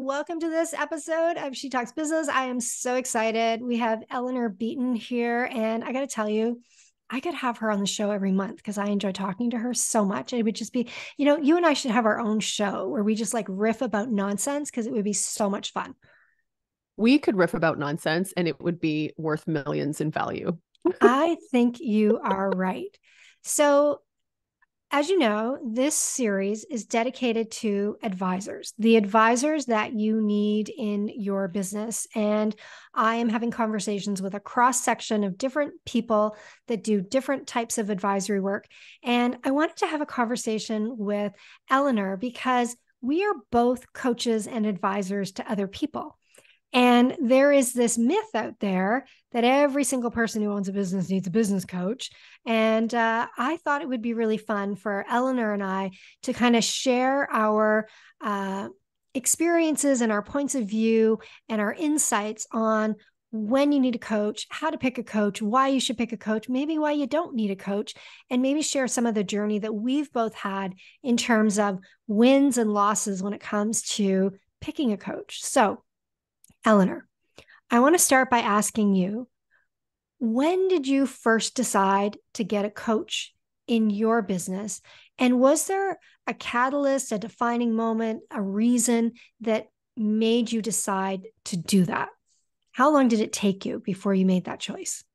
welcome to this episode of She Talks Business. I am so excited. We have Eleanor Beaton here, and I got to tell you, I could have her on the show every month because I enjoy talking to her so much. It would just be, you and I should have our own show where we just like riff about nonsense because it would be so much fun. We could riff about nonsense and it would be worth millions in value. I think you are right. So, as you know, this series is dedicated to advisors, the advisors that you need in your business. And I am having conversations with a cross section of different people that do different types of advisory work. And I wanted to have a conversation with Eleanor because we are both coaches and advisors to other people. And there is this myth out there that every single person who owns a business needs a business coach. And I thought it would be really fun for Eleanor and I to kind of share our experiences and our points of view and our insights on when you need a coach, how to pick a coach, why you should pick a coach, maybe why you don't need a coach, and maybe share some of the journey that we've both had in terms of wins and losses when it comes to picking a coach. So, Eleanor, I want to start by asking you, when did you first decide to get a coach in your business? And was there a catalyst, a defining moment, a reason that made you decide to do that? How long did it take you before you made that choice?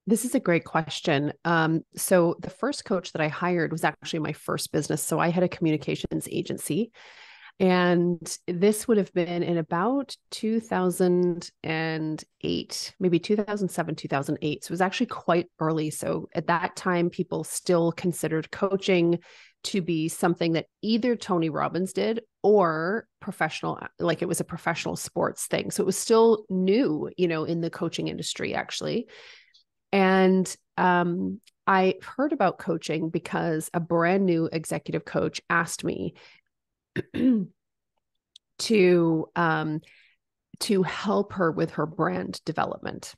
This is a great question. So the first coach that I hired was actually my first business. So I had a communications agency. And this would have been in about 2008, maybe 2007, 2008. So it was actually quite early. So at that time, people still considered coaching to be something that either Tony Robbins did or professional, like it was a professional sports thing. So it was still new, in the coaching industry, actually. And I heard about coaching because a brand new executive coach asked me to help her with her brand development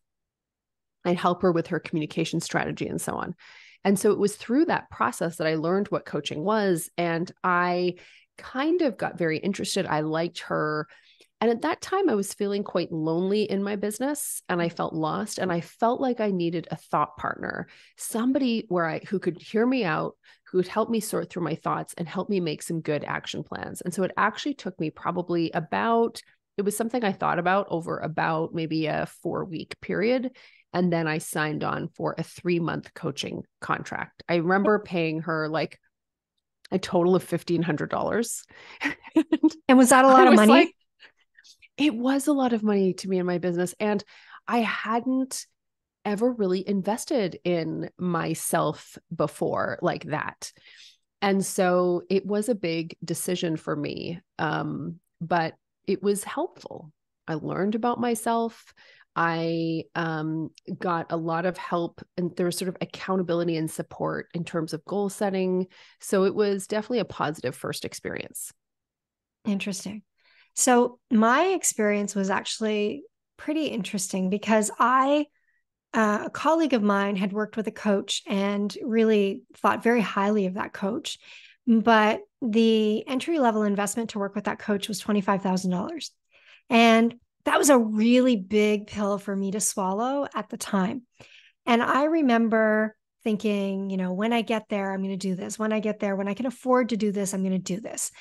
and help her with her communication strategy and so on. And so it was through that process that I learned what coaching was. And I kind of got very interested. I liked her. And at that time, I was feeling quite lonely in my business and I felt lost. And I felt like I needed a thought partner, somebody who could hear me out, who would help me sort through my thoughts and help me make some good action plans. And so it actually took me probably it was something I thought about over about maybe a 4-week period. And then I signed on for a 3-month coaching contract. I remember paying her like a total of $1,500. And was that a lot of money? It was a lot of money to me in my business. And I hadn't ever really invested in myself before like that. And so it was a big decision for me. But it was helpful. I learned about myself. I got a lot of help, and there was sort of accountability and support in terms of goal setting. So it was definitely a positive first experience. Interesting. So my experience was actually pretty interesting because a colleague of mine had worked with a coach and really thought very highly of that coach. But the entry level investment to work with that coach was $25,000. And that was a really big pill for me to swallow at the time. And I remember thinking, when I get there, I'm going to do this. When I get there, when I can afford to do this, I'm going to do this.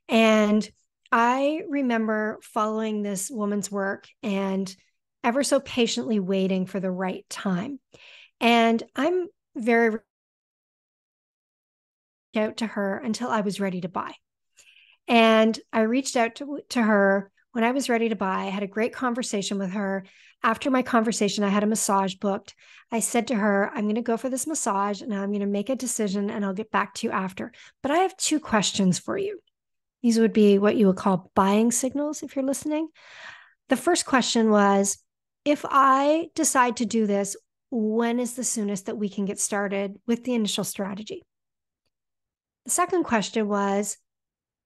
And I remember following this woman's work and ever so patiently waiting for the right time. And I'm very out to her until I was ready to buy. And I reached out to her when I was ready to buy. I had a great conversation with her. After my conversation, I had a massage booked. I said to her, I'm going to go for this massage and I'm going to make a decision and I'll get back to you after. But I have 2 questions for you. These would be what you would call buying signals if you're listening. The first question was, if I decide to do this, when is the soonest that we can get started with the initial strategy? The second question was,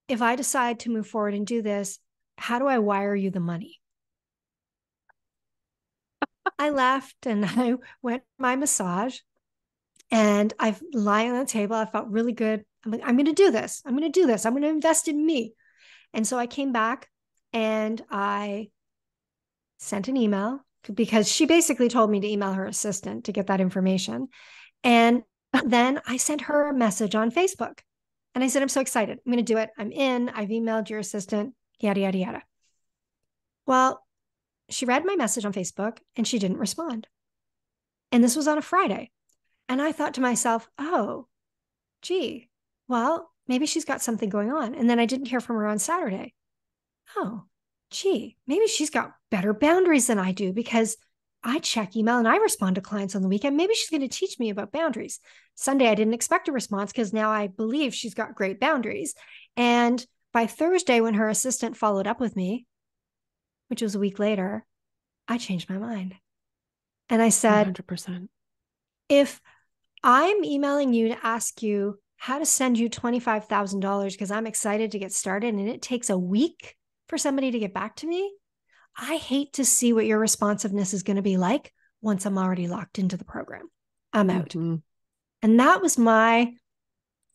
if I decide to move forward and do this, how do I wire you the money? I left and I went my massage and I lie on the table. I felt really good. I'm like, I'm going to do this. I'm going to do this. I'm going to invest in me. And so I came back and I sent an email because she basically told me to email her assistant to get that information. And then I sent her a message on Facebook and I said, I'm so excited. I'm going to do it. I'm in. I've emailed your assistant, yada, yada, yada. Well, she read my message on Facebook and she didn't respond. And this was on a Friday. And I thought to myself, oh, gee, well, maybe she's got something going on. And then I didn't hear from her on Saturday. Oh, gee, maybe she's got better boundaries than I do because I check email and I respond to clients on the weekend. Maybe she's going to teach me about boundaries. Sunday, I didn't expect a response because now I believe she's got great boundaries. And by Thursday, when her assistant followed up with me, which was a week later, I changed my mind. And I said, 100%. if I'm emailing you to ask you how to send you $25,000 because I'm excited to get started and it takes a week for somebody to get back to me, I hate to see what your responsiveness is going to be like once I'm already locked into the program. I'm out. Mm-hmm. And that was my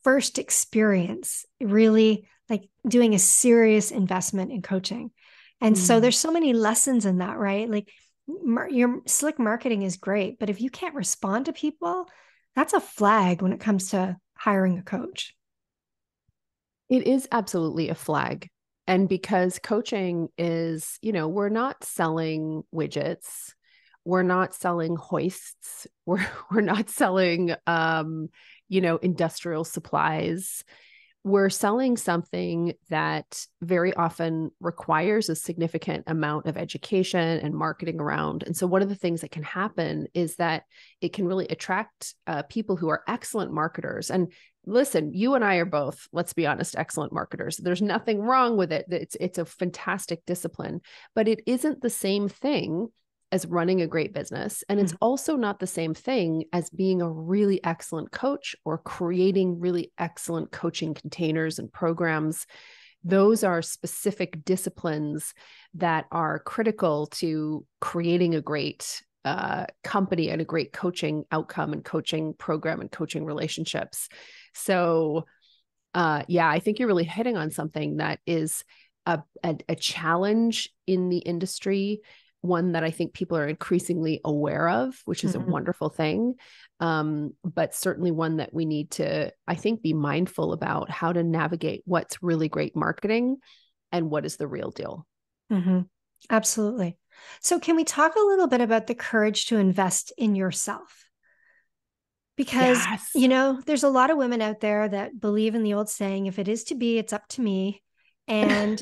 first experience, really like doing a serious investment in coaching. And so there's so many lessons in that, right? Like your slick marketing is great, but if you can't respond to people, that's a flag when it comes to hiring a coach. It is absolutely a flag. And because coaching is, we're not selling widgets, we're not selling hoists, we're not selling, industrial supplies. We're selling something that very often requires a significant amount of education and marketing around. And so one of the things that can happen is that it can really attract people who are excellent marketers. And listen, you and I are both, let's be honest, excellent marketers. There's nothing wrong with it. It's a fantastic discipline, but it isn't the same thing as running a great business. And it's also not the same thing as being a really excellent coach or creating really excellent coaching containers and programs. Those are specific disciplines that are critical to creating a great company and a great coaching outcome and coaching program and coaching relationships. So I think you're really hitting on something that is a challenge in the industry, one that I think people are increasingly aware of, which is a wonderful thing. But certainly one that we need to, I think, be mindful about how to navigate what's really great marketing and what is the real deal. Absolutely. So can we talk a little bit about the courage to invest in yourself? Because, there's a lot of women out there that believe in the old saying, if it is to be, it's up to me. And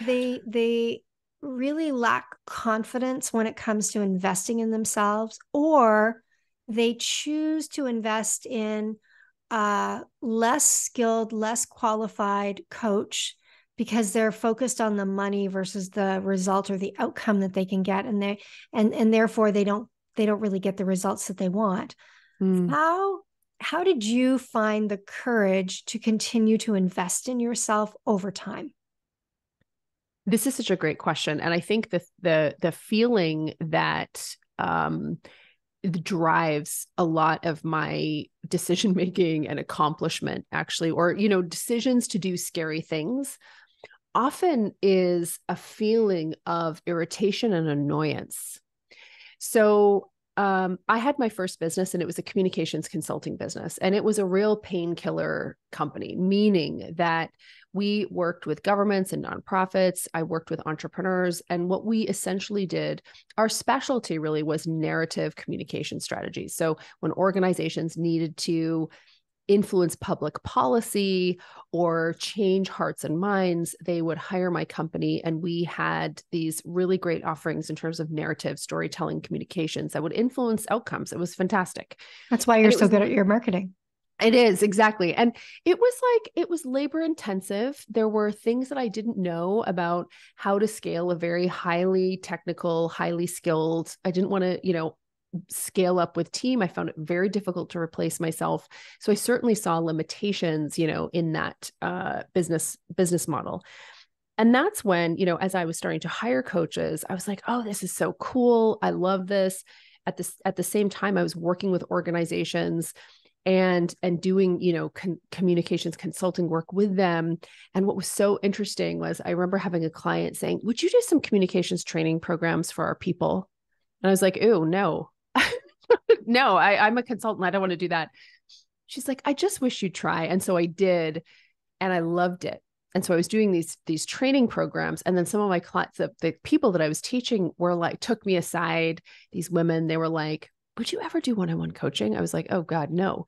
they really lack confidence when it comes to investing in themselves, or they choose to invest in a less skilled, less qualified coach because they're focused on the money versus the result or the outcome that they can get, and therefore they don't really get the results that they want. How did you find the courage to continue to invest in yourself over time? This is such a great question. And I think the feeling that drives a lot of my decision making and accomplishment, actually, or, decisions to do scary things, often is a feeling of irritation and annoyance. So I had my first business and it was a communications consulting business, and it was a real painkiller company, meaning that we worked with governments and nonprofits. I worked with entrepreneurs. And what we essentially did, our specialty really was narrative communication strategies. So when organizations needed to influence public policy or change hearts and minds, they would hire my company. And we had these really great offerings in terms of narrative storytelling communications that would influence outcomes. It was fantastic. That's why you're so good at your marketing. It is, exactly. And it was labor intensive. There were things that I didn't know about how to scale a very highly technical, highly skilled. I didn't want to, scale up with team. I found it very difficult to replace myself. So I certainly saw limitations, in that business model. And that's when, as I was starting to hire coaches, I was like, oh, this is so cool. I love this. At the same time, I was working with organizations and doing, communications consulting work with them. And what was so interesting was I remember having a client saying, would you do some communications training programs for our people? And I was like, ooh, no, no, I'm a consultant. I don't want to do that. She's like, I just wish you'd try. And so I did, and I loved it. And so I was doing these training programs. And then some of my clients, the people that I was teaching were like, took me aside, these women, they were like, would you ever do one-on-one coaching? I was like, oh God, no.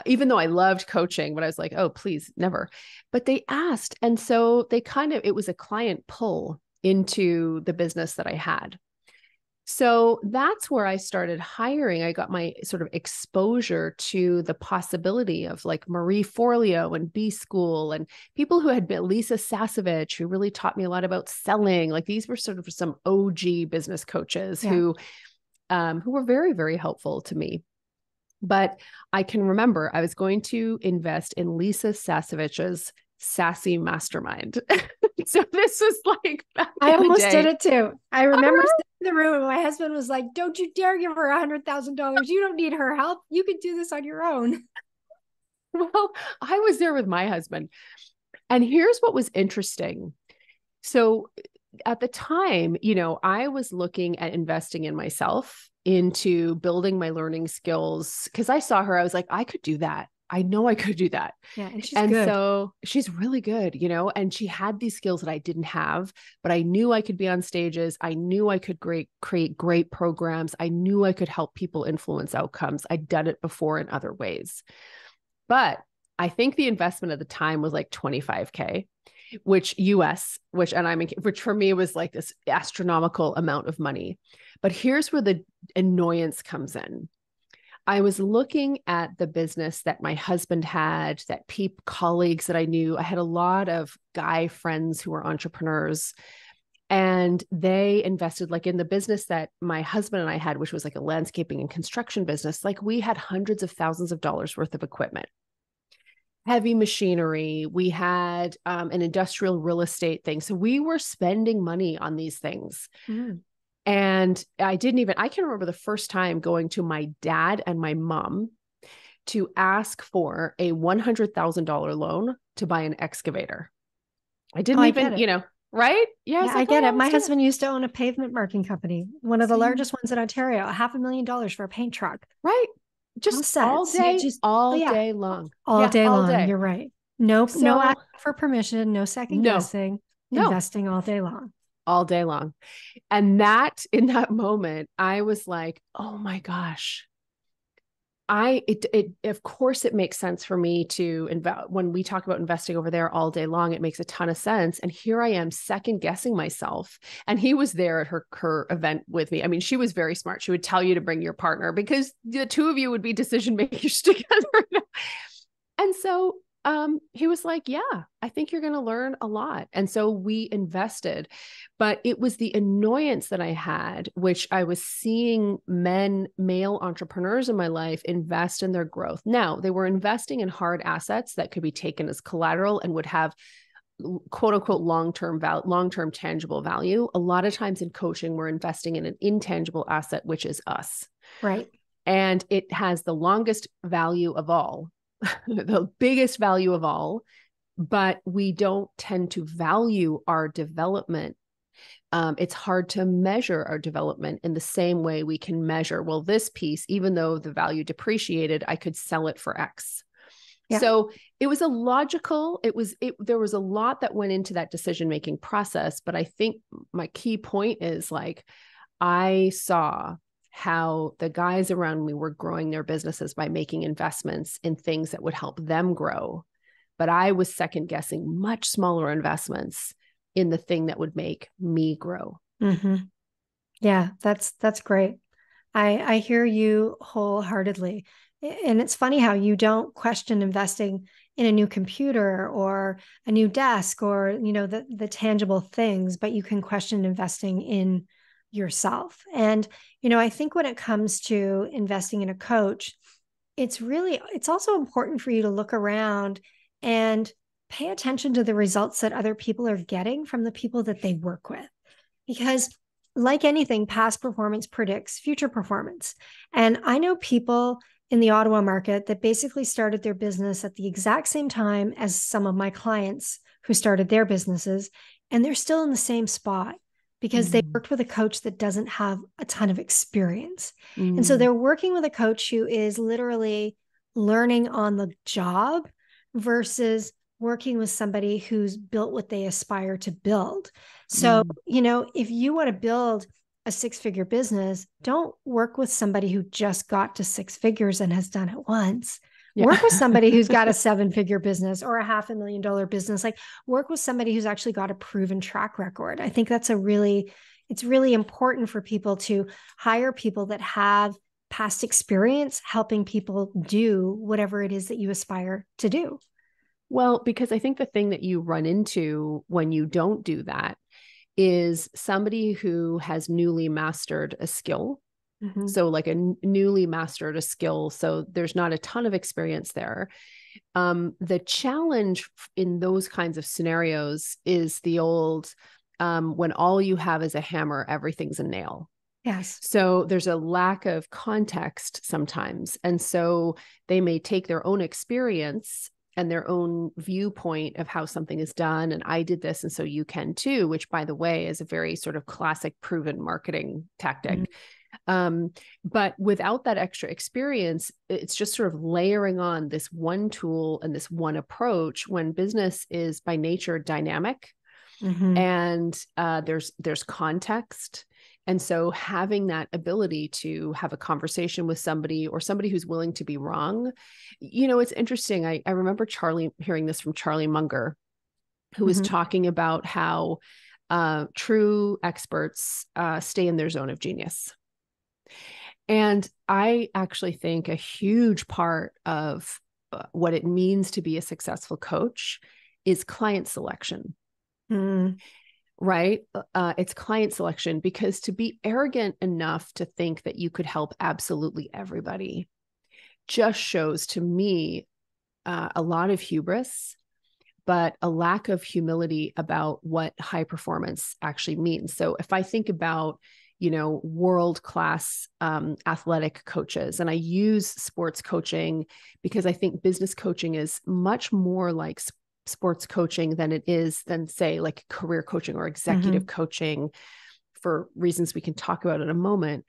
Even though I loved coaching, but I was like, oh, please, never. But they asked. And so it was a client pull into the business that I had. So that's where I started hiring. I got my sort of exposure to the possibility of like Marie Forleo and B School and people who had been Lisa Sasevich, who really taught me a lot about selling. Like these were sort of some OG business coaches who were very, very helpful to me. But I can remember I was going to invest in Lisa Sasevich's Sassy Mastermind. So this was like I almost did it too. I remember sitting in the room and my husband was like, don't you dare give her $100,000. You don't need her help. You can do this on your own. Well, I was there with my husband. And here's what was interesting. So at the time, I was looking at investing in myself, into building my learning skills, because I saw her. I was like, I could do that. I know I could do that. Yeah. And she's good. So she's really good, and she had these skills that I didn't have, but I knew I could be on stages. I knew I could create great programs. I knew I could help people influence outcomes. I'd done it before in other ways. But I think the investment at the time was like $25K, which for me was like this astronomical amount of money. But here's where the annoyance comes in. I was looking at the business that my husband had, that colleagues that I knew. I had a lot of guy friends who were entrepreneurs, and they invested like in the business that my husband and I had, which was like a landscaping and construction business. Like we had hundreds of thousands of dollars worth of equipment, heavy machinery. We had an industrial real estate thing. So we were spending money on these things. Mm. And I can remember the first time going to my dad and my mom to ask for a $100,000 loan to buy an excavator. I didn't right? Yeah, I get it. My husband used to own a pavement marking company, one of the largest ones in Ontario, $500,000 for a paint truck. Right. Just all day, day long. All day long. You're right. Nope. So, no ask for permission, no second guessing, investing all day long. All day long. And in that moment, I was like, oh my gosh, of course it makes sense for me to invest. When we talk about investing over there all day long, it makes a ton of sense. And here I am second guessing myself. And he was there at her event with me. I mean, she was very smart. She would tell you to bring your partner because the two of you would be decision makers together. And so he was like, yeah, I think you're going to learn a lot. And so we invested, but it was the annoyance that I had, which I was seeing male entrepreneurs in my life invest in their growth. Now they were investing in hard assets that could be taken as collateral and would have quote unquote long-term tangible value. A lot of times in coaching, we're investing in an intangible asset, which is us. Right. And it has the longest value of all. The biggest value of all, but we don't tend to value our development. It's hard to measure our development in the same way we can measure, well, this piece, even though the value depreciated, I could sell it for X. Yeah. So it was there was a lot that went into that decision-making process, but I think my key point is like, I saw how the guys around me were growing their businesses by making investments in things that would help them grow. But I was second guessing much smaller investments in the thing that would make me grow. Mm-hmm. Yeah, that's great. I hear you wholeheartedly. And it's funny how you don't question investing in a new computer or a new desk or, the tangible things, but you can question investing in yourself. And, I think when it comes to investing in a coach, it's also important for you to look around and pay attention to the results that other people are getting from the people that they work with. Because like anything, past performance predicts future performance. And I know people in the Ottawa market that basically started their business at the exact same time as some of my clients who started their businesses. And they're still in the same spot because they Mm, worked with a coach that doesn't have a ton of experience. And so mm, they're working with a coach who is literally learning on the job versus working with somebody who's built what they aspire to build. So, mm. if you want to build a six-figure business, don't work with somebody who just got to six figures and has done it once. Yeah. Work with somebody who's got a seven-figure business or a $500,000 business. Like, work with somebody who's actually got a proven track record. I think it's really important for people to hire people that have past experience helping people do whatever it is that you aspire to do. Well, because I think the thing that you run into when you don't do that is somebody who has newly mastered a skill. Mm-hmm. So, like newly mastered a skill. So, there's not a ton of experience there. The challenge in those kinds of scenarios is the old when all you have is a hammer, everything's a nail. Yes. So there's a lack of context sometimes. And so they may take their own experience and their own viewpoint of how something is done. And I did this, and so you can too, which, by the way, is a very sort of classic proven marketing tactic. Mm-hmm. But without that extra experience, it's just sort of layering on this one tool and this one approach when business is by nature dynamic, Mm-hmm. and there's context. And so having that ability to have a conversation with somebody, or somebody who's willing to be wrong, it's interesting. I remember hearing this from Charlie Munger, who was Mm-hmm. talking about how true experts stay in their zone of genius. And I actually think a huge part of what it means to be a successful coach is client selection. Mm-hmm. Right? It's client selection, because to be arrogant enough to think that you could help absolutely everybody just shows to me a lot of hubris, but a lack of humility about what high performance actually means. So if I think about, world-class athletic coaches, and I use sports coaching because I think business coaching is much more like sports coaching than say like career coaching or Mm-hmm. executive coaching, for reasons we can talk about in a moment.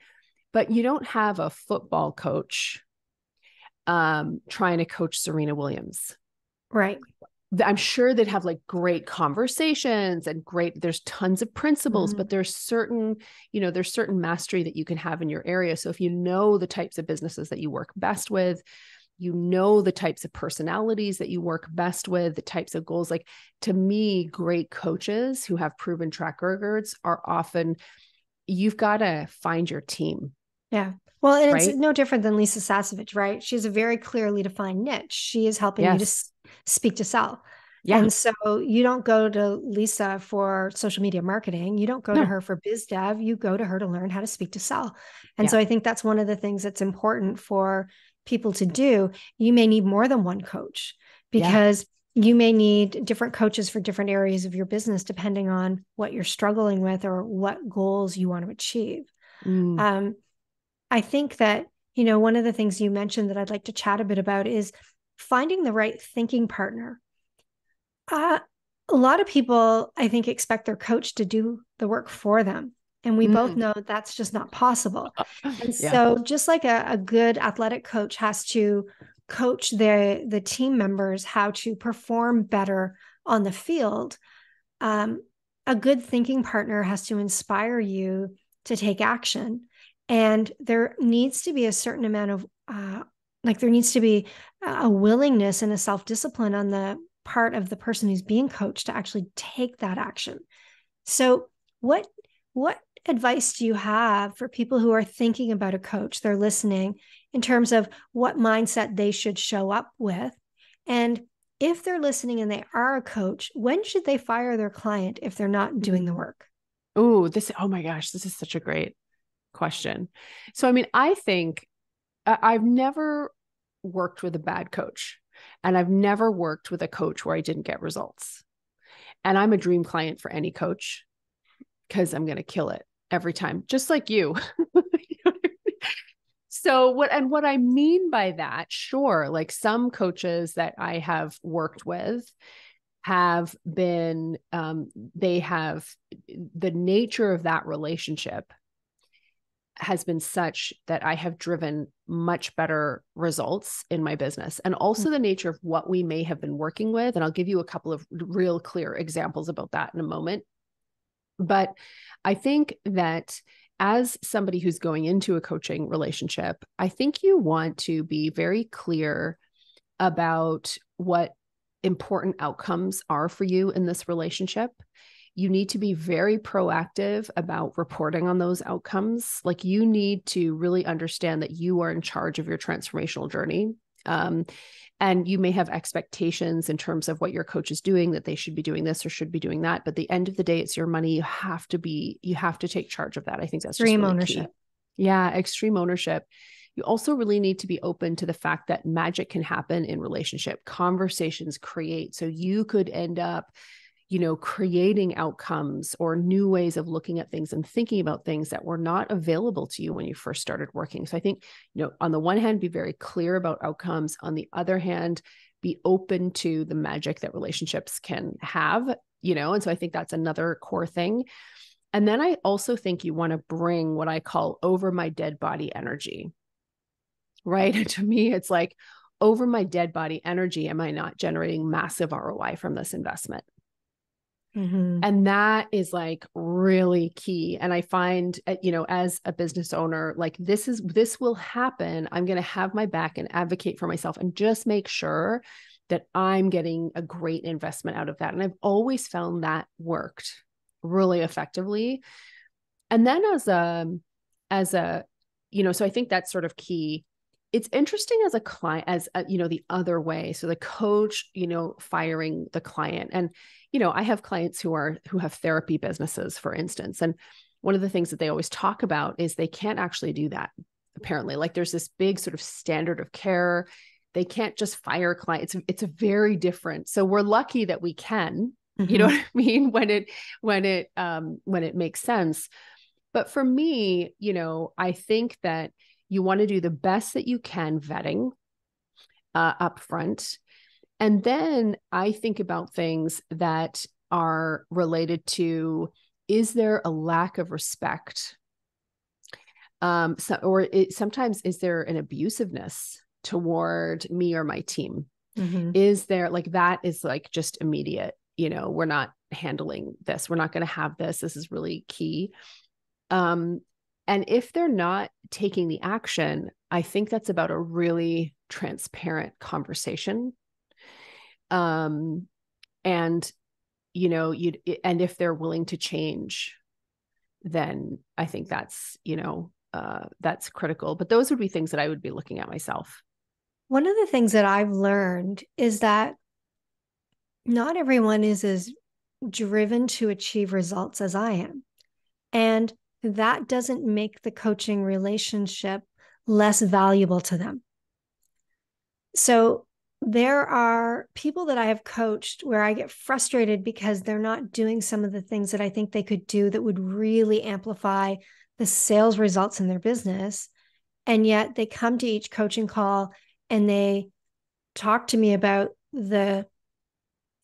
But you don't have a football coach trying to coach Serena Williams. Right. I'm sure they'd have like great conversations and there's tons of principles, Mm-hmm. but there's certain mastery that you can have in your area. So if you know the types of businesses that you work best with, the types of personalities that you work best with, the types of goals. Like, to me, great coaches who have proven track records are often, you've got to find your team. Yeah. Well, and it's Right. no different than Lisa Sasevich, right? She has a very clearly defined niche. She is helping you to Yes. speak to sell. Yeah. And so you don't go to Lisa for social media marketing. You don't go to No. her for biz dev. You go to her to learn how to speak to sell. And Yeah. so I think that's one of the things that's important for people to do. You may need more than one coach Yeah. because you may need different coaches for different areas of your business, depending on what you're struggling with or what goals you want to achieve. Mm. Um, I think that, one of the things you mentioned that I'd like to chat a bit about is finding the right thinking partner. Uh, a lot of people, I think, expect their coach to do the work for them. And we both Mm. know that's just not possible. And Yeah. so, just like a good athletic coach has to coach the team members how to perform better on the field, um, a good thinking partner has to inspire you to take action. And there needs to be a certain amount of, there needs to be a willingness and a self discipline on the part of the person who's being coached to actually take that action. So, what advice do you have for people who are thinking about a coach? They're listening in terms of what mindset they should show up with, and if they're listening and they are a coach, when should they fire their client if they're not doing the Mm. work? Oh my gosh, this is such a great question. So, I mean, I think I've never worked with a bad coach, and I've never worked with a coach where I didn't get results. And I'm a dream client for any coach because I'm going to kill it every time, just like you. So what I mean by that, sure, like some coaches that I have worked with have been, they have, the nature of that relationship has been such that I have driven much better results in my business. And also the nature of what we may have been working with. And I'll give you a couple of real clear examples about that in a moment. But I think that as somebody who's going into a coaching relationship, I think you want to be very clear about what important outcomes are for you in this relationship. You need to be very proactive about reporting on those outcomes. Like, you need to really understand that you are in charge of your transformational journey. And you may have expectations in terms of what your coach is doing, that they should be doing this or should be doing that. But at the end of the day, it's your money. You have to take charge of that. I think that's just Extreme really ownership. key. Yeah, extreme ownership. You also really need to be open to the fact that magic can happen in relationship. Conversations create. So you could end up, creating outcomes or new ways of looking at things and thinking about things that were not available to you when you first started working. So I think, on the one hand, be very clear about outcomes. On the other hand, be open to the magic that relationships can have, and so I think that's another core thing. And then I also think you want to bring what I call over my dead body energy, right? And to me, it's like, over my dead body energy, am I not generating massive ROI from this investment? Mm-hmm. And that is like really key. And I find, as a business owner, like this will happen. I'm going to have my back and advocate for myself and just make sure that I'm getting a great investment out of that. And I've always found that worked really effectively. And then so I think that's sort of key. It's interesting as a client, the other way. So the coach, firing the client. And, I have clients who have therapy businesses, for instance. And one of the things that they always talk about is they can't actually do that. Apparently, like there's this big sort of standard of care. They can't just fire clients. It's a very different. So we're lucky that we can, you know what I mean? When it makes sense. But for me, I think that you want to do the best that you can vetting up front. And then I think about things that are related to, is there a lack of respect? Sometimes is there an abusiveness toward me or my team? Mm-hmm. Is there, like, that is like just immediate, we're not handling this. We're not going to have this. This is really key. And if they're not taking the action, I think that's about a really transparent conversation. And, and if they're willing to change, then I think that's critical. But those would be things that I would be looking at myself. One of the things that I've learned is that not everyone is as driven to achieve results as I am. And that doesn't make the coaching relationship less valuable to them. So there are people that I have coached where I get frustrated because they're not doing some of the things that I think they could do that would really amplify the sales results in their business. And yet they come to each coaching call and they talk to me about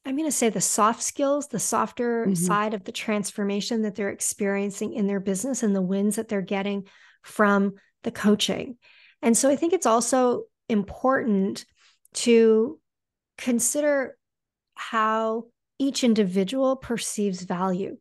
I'm going to say the soft skills, the softer side of the transformation that they're experiencing in their business and the wins that they're getting from the coaching. And so I think it's also important to consider how each individual perceives value.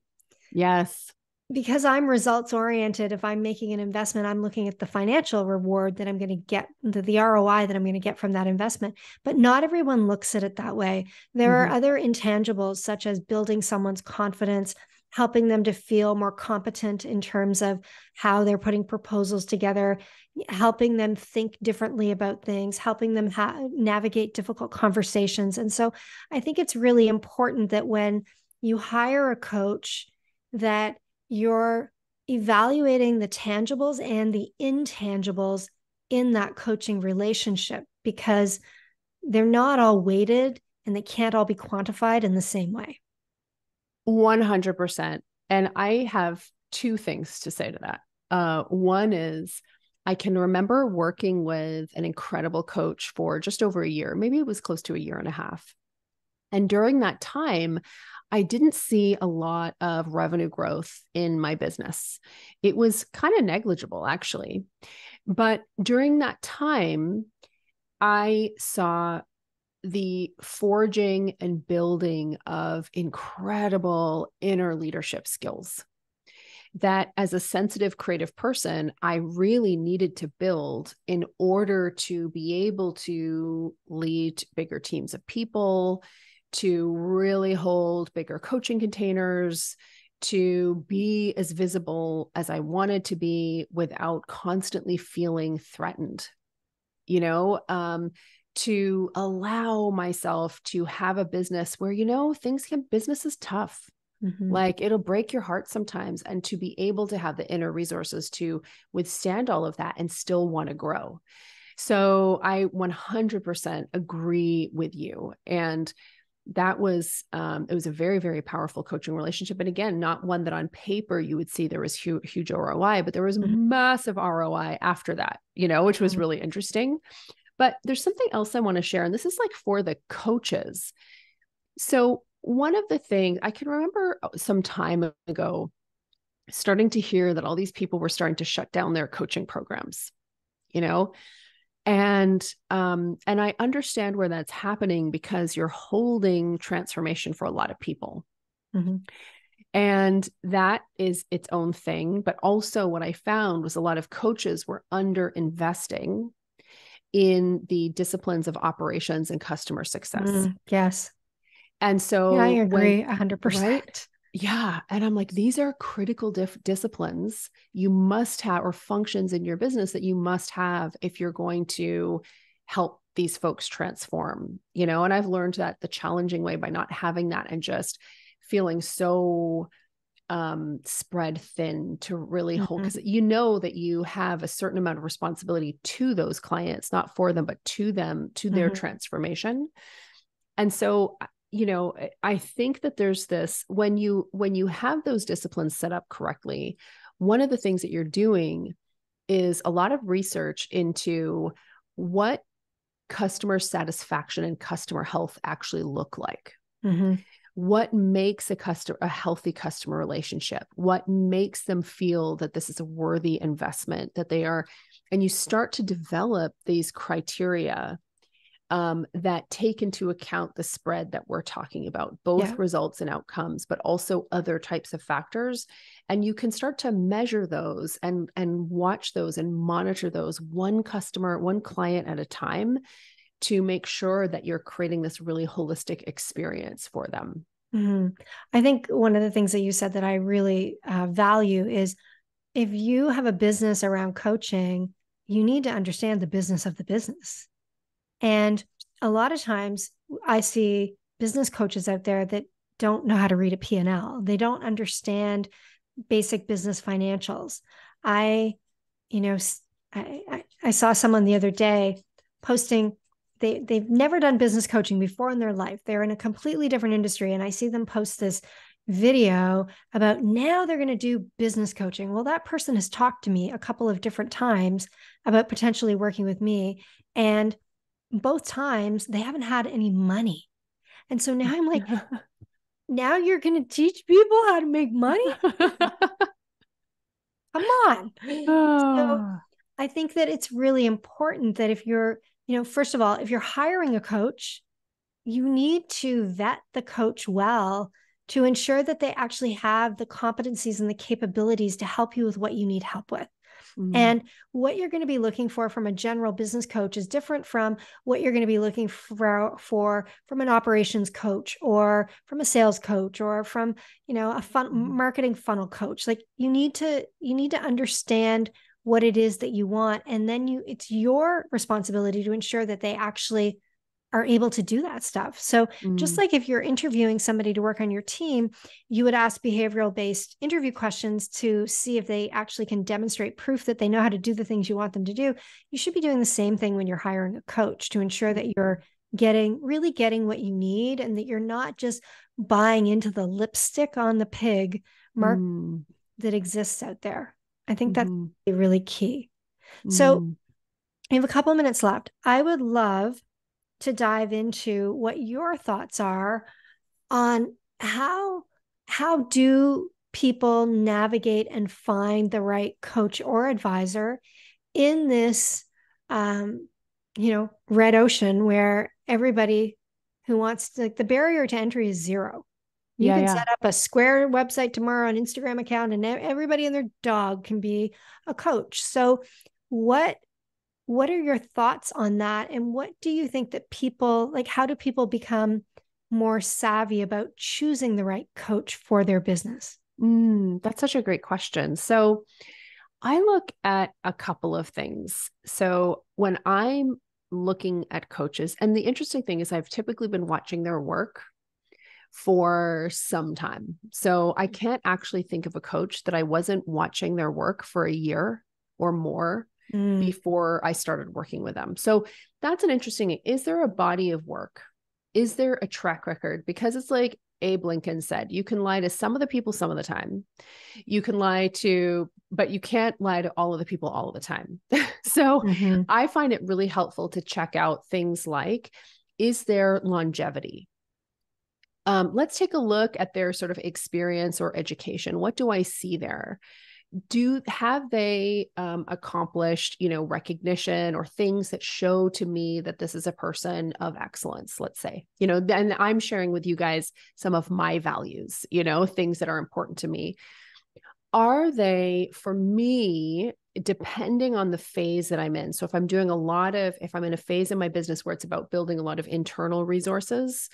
Yes. Because I'm results oriented, if I'm making an investment, I'm looking at the financial reward that I'm going to get, the ROI that I'm going to get from that investment. But not everyone looks at it that way. There are other intangibles, such as building someone's confidence, helping them to feel more competent in terms of how they're putting proposals together, helping them think differently about things, helping them navigate difficult conversations. And so I think it's really important that when you hire a coach, that you're evaluating the tangibles and the intangibles in that coaching relationship, because they're not all weighted and they can't all be quantified in the same way. 100%. And I have two things to say to that. One is, I can remember working with an incredible coach for just over a year. Maybe it was close to a year and a half. And during that time, I didn't see a lot of revenue growth in my business. It was kind of negligible, actually. But during that time, I saw the forging and building of incredible inner leadership skills that, as a sensitive creative person, I really needed to build in order to be able to lead bigger teams of people, to really hold bigger coaching containers, to be as visible as I wanted to be without constantly feeling threatened, you know, to allow myself to have a business where, business is tough. Mm-hmm. Like, it'll break your heart sometimes, and to be able to have the inner resources to withstand all of that and still want to grow. So I 100% agree with you. And that was, it was a very, very powerful coaching relationship. And again, not one that on paper you would see there was huge ROI, but there was massive ROI after that, which was really interesting. But there's something else I want to share. And this is like for the coaches. So one of the things I can remember some time ago, starting to hear that all these people were starting to shut down their coaching programs, and I understand where that's happening because you're holding transformation for a lot of people. Mm-hmm. And that is its own thing. But also what I found was a lot of coaches were under investing in the disciplines of operations and customer success. Yes. And so I agree 100%. Right? Yeah. And I'm like, these are critical disciplines you must have, or functions in your business that you must have if you're going to help these folks transform, and I've learned that the challenging way by not having that and just feeling so spread thin to really hold, because that you have a certain amount of responsibility to those clients, not for them, but to them, to their transformation. And so, I think that there's this, when you have those disciplines set up correctly, one of the things that you're doing is a lot of research into what customer satisfaction and customer health actually look like. What makes a healthy customer relationship? What makes them feel that this is a worthy investment, that they are, and you start to develop these criteria that take into account the spread that we're talking about, both results and outcomes, but also other types of factors. And you can start to measure those and watch those and monitor those one client at a time, to make sure that you're creating this really holistic experience for them. I think one of the things that you said that I really value is, if you have a business around coaching, you need to understand the business of the business. And a lot of times I see business coaches out there that don't know how to read a P&L. They don't understand basic business financials. I saw someone the other day posting, they've never done business coaching before in their life. They're in a completely different industry. And I see them post this video about now they're going to do business coaching. Well, that person has talked to me a couple of different times about potentially working with me. And both times they haven't had any money. And so now I'm like, now you're going to teach people how to make money? Come on. So I think that it's really important that if you're, first of all, if you're hiring a coach, you need to vet the coach well to ensure that they actually have the competencies and the capabilities to help you with what you need help with. And what you're going to be looking for from a general business coach is different from what you're going to be looking for from an operations coach, or from a sales coach, or from, a marketing funnel coach. Like, you need to understand what it is that you want. And then it's your responsibility to ensure that they actually are able to do that stuff. So just like if you're interviewing somebody to work on your team, you would ask behavioral based interview questions to see if they actually can demonstrate proof that they know how to do the things you want them to do. You should be doing the same thing when you're hiring a coach, to ensure that you're really getting what you need, and that you're not just buying into the lipstick on the pig market that exists out there. I think that's really key. So Mm. we have a couple minutes left. I would love to dive into what your thoughts are on how do people navigate and find the right coach or advisor in this red ocean where everybody who wants to, like, the barrier to entry is zero. You Yeah, can yeah. set up a Square website tomorrow, an Instagram account, and everybody and their dog can be a coach. So what are your thoughts on that? And what do you think that people, like, how do people become more savvy about choosing the right coach for their business? That's such a great question. So I look at a couple of things. So when I'm looking at coaches, and the interesting thing is I've typically been watching their work for some time. So I can't actually think of a coach that I wasn't watching their work for a year or more Mm. before I started working with them. So that's an interesting, is there a body of work? Is there a track record? Because it's like Abe Lincoln said, you can lie to some of the people some of the time. You can lie to, but you can't lie to all of the people all of the time. So Mm-hmm. I find it really helpful to check out things like, is there longevity? Let's take a look at their sort of experience or education. What do I see there? Have they accomplished, recognition or things that show to me that this is a person of excellence, let's say, then I'm sharing with you guys some of my values, things that are important to me. Are they, for me, depending on the phase that I'm in? So if I'm in a phase in my business where it's about building a lot of internal resources,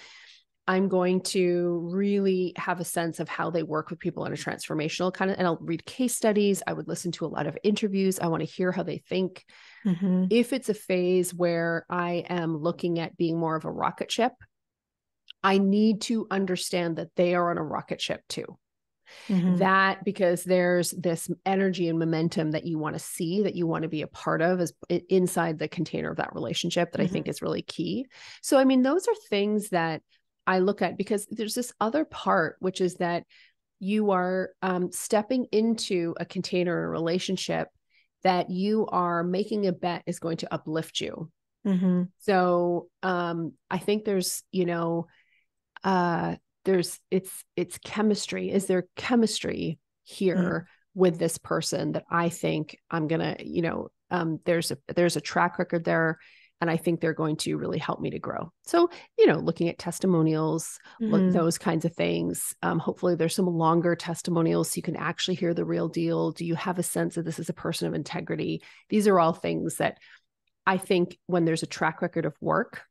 I'm going to really have a sense of how they work with people in a transformational kind of, and I'll read case studies. I would listen to a lot of interviews. I want to hear how they think. Mm-hmm. If it's a phase where I am looking at being more of a rocket ship, I need to understand that they are on a rocket ship too. Mm-hmm. That because there's this energy and momentum that you want to see, that you want to be a part of as inside the container of that relationship that I think Mm-hmm. is really key. So, I mean, those are things that I look at because there's this other part, which is that you are stepping into a container, a relationship that you are making a bet is going to uplift you. Mm-hmm. So I think uh, it's chemistry. Is there chemistry Mm-hmm. here with this person that I think I'm gonna, there's a track record there, and I think they're going to really help me to grow. So, looking at testimonials, Mm-hmm. those kinds of things. Hopefully there's some longer testimonials so you can actually hear the real deal. Do you have a sense that this is a person of integrity? These are all things that I think when there's a track record of work,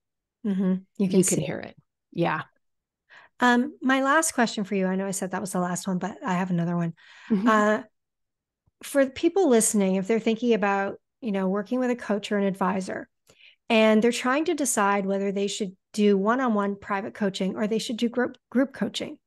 Mm-hmm. You can you can see hear it. it. Yeah. My last question for you, I know I said that was the last one, but I have another one. Mhm. Uh, for people listening, if they're thinking about, working with a coach or an advisor, and they're trying to decide whether they should do one-on-one private coaching or they should do group coaching.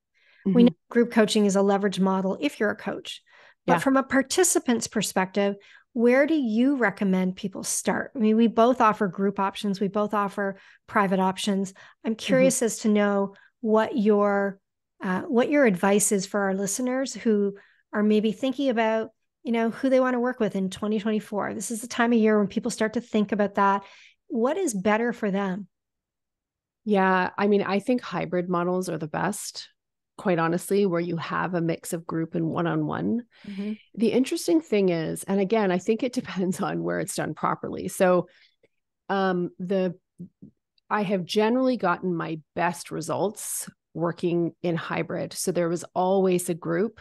We know Mhm. group coaching is a leverage model if you're a coach, but Yeah. from a participant's perspective, where do you recommend people start? I mean, we both offer group options, we both offer private options. I'm Mhm. curious as to know what your advice is for our listeners who are maybe thinking about, who they want to work with in 2024. This is the time of year when people start to think about that. What is better for them? Yeah. I mean, I think hybrid models are the best, quite honestly, where you have a mix of group and one on one. Mm-hmm. The interesting thing is, and again, I think it depends on where it's done properly. So, the I have generally gotten my best results working in hybrid. So there was always a group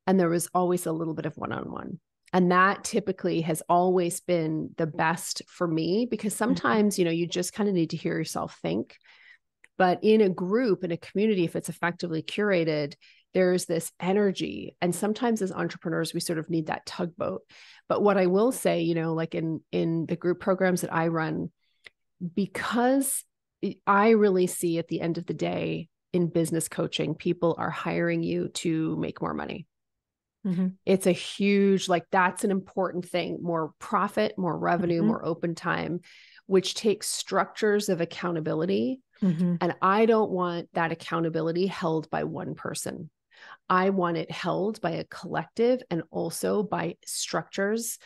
and there was always a little bit of one on one. And that typically has always been the best for me because Mm-hmm. sometimes, you just kind of need to hear yourself think. But in a group, in a community, if it's effectively curated, there's this energy. And sometimes as entrepreneurs, we sort of need that tugboat. But what I will say, like in the group programs that I run, because I really see at the end of the day in business coaching, people are hiring you to make more money. Mm-hmm. It's a huge, like, that's an important thing, more profit, more revenue, Mm-hmm. more open time, which takes structures of accountability. Mm-hmm. And I don't want that accountability held by one person. I want it held by a collective and also by structures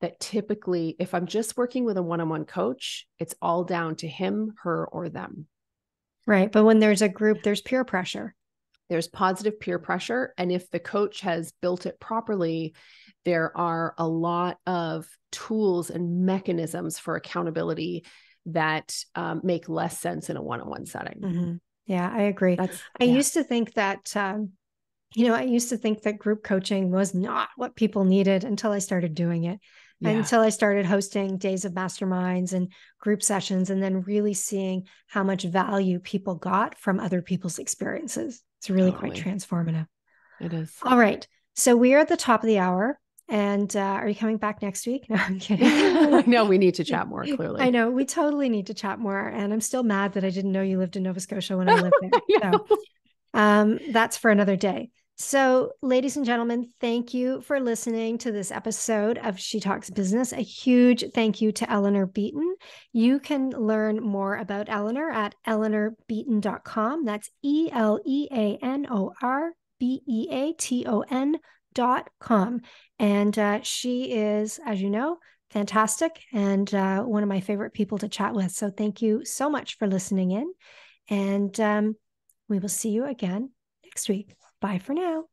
that typically, if I'm just working with a one-on-one coach, it's all down to him, her, or them. Right. But when there's a group, there's peer pressure. There's positive peer pressure. And if the coach has built it properly, there are a lot of tools and mechanisms for accountability that make less sense in a one-on-one setting. Mm-hmm. Yeah, I agree. I used to think that, group coaching was not what people needed until I started doing it. Yeah. Until I started hosting days of masterminds and group sessions, and then really seeing how much value people got from other people's experiences. It's really quite transformative. It is. All right. So we are at the top of the hour. And are you coming back next week? No, I'm kidding. No, we need to chat more, clearly. I know. We totally need to chat more. And I'm still mad that I didn't know you lived in Nova Scotia when I lived there. So that's for another day. So, ladies and gentlemen, thank you for listening to this episode of She Talks Business. A huge thank you to Eleanor Beaton. You can learn more about Eleanor at eleanorbeaton.com. That's EleanorBeaton.com. And she is, as you know, fantastic and one of my favorite people to chat with. So thank you so much for listening in. And we will see you again next week. Bye for now.